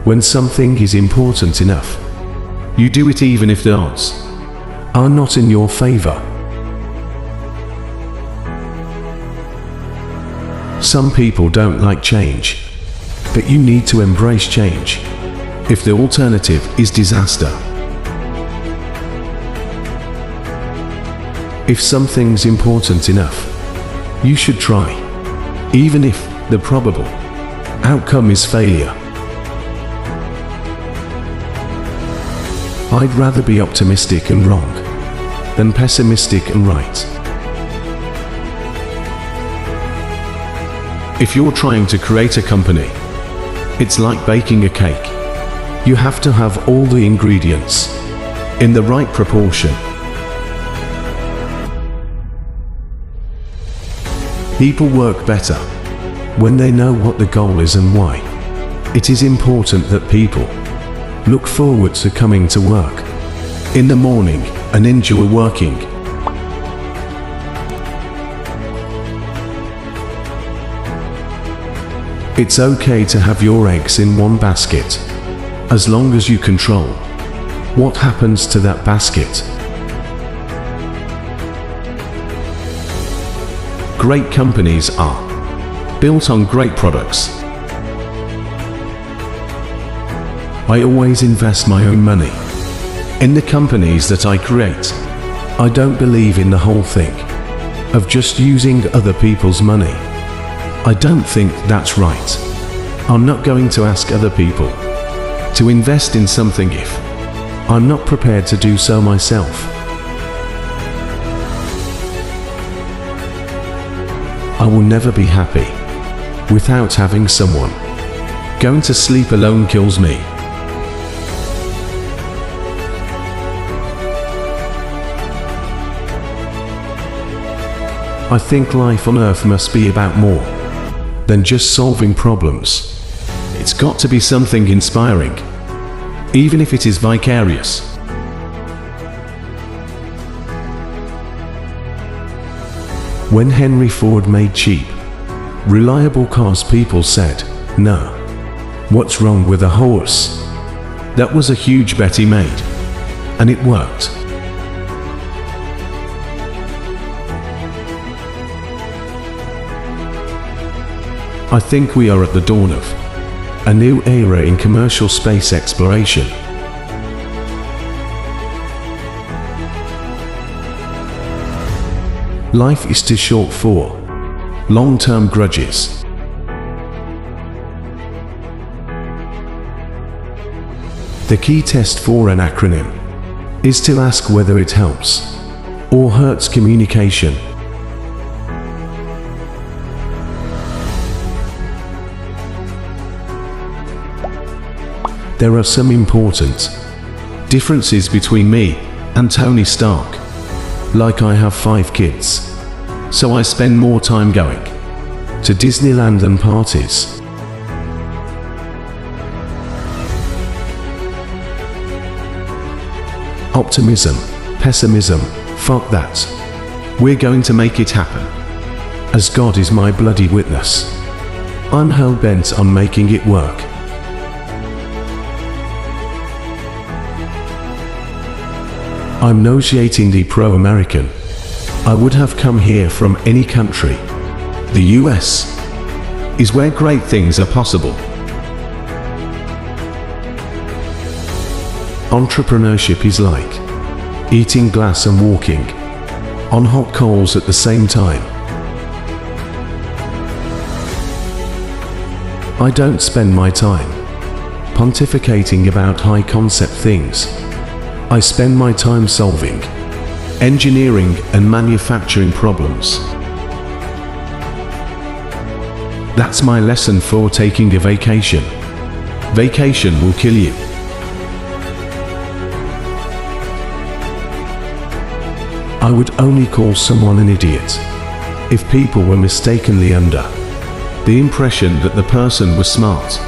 When something is important enough, you do it even if the odds are not in your favor. Some people don't like change, but you need to embrace change if the alternative is disaster. If something's important enough, you should try, even if the probable outcome is failure. I'd rather be optimistic and wrong than pessimistic and right. If you're trying to create a company, it's like baking a cake. You have to have all the ingredients in the right proportion. People work better when they know what the goal is and why. It is important that people look forward to coming to work in the morning and enjoy working. It's okay to have your eggs in one basket, as long as you control what happens to that basket. Great companies are built on great products. I always invest my own money in the companies that I create. I don't believe in the whole thing of just using other people's money. I don't think that's right. I'm not going to ask other people to invest in something if I'm not prepared to do so myself. I will never be happy without having someone. Going to sleep alone kills me. I think life on Earth must be about more than just solving problems. It's got to be something inspiring, even if it is vicarious. When Henry Ford made cheap, reliable cars, people said, "No, what's wrong with a horse?" That was a huge bet he made, and it worked. I think we are at the dawn of a new era in commercial space exploration. Life is too short for long-term grudges. The key test for an acronym is to ask whether it helps or hurts communication. There are some important differences between me and Tony Stark. Like, I have 5 kids, so I spend more time going to Disneyland and parties. Optimism, pessimism, fuck that. We're going to make it happen. As God is my bloody witness, I'm hell-bent on making it work. I'm nauseatingly pro-American. I would have come here from any country. The US is where great things are possible. Entrepreneurship is like eating glass and walking on hot coals at the same time. I don't spend my time pontificating about high-concept things. I spend my time solving engineering and manufacturing problems. That's my lesson for taking a vacation. Vacation will kill you. I would only call someone an idiot if people were mistakenly under the impression that the person was smart.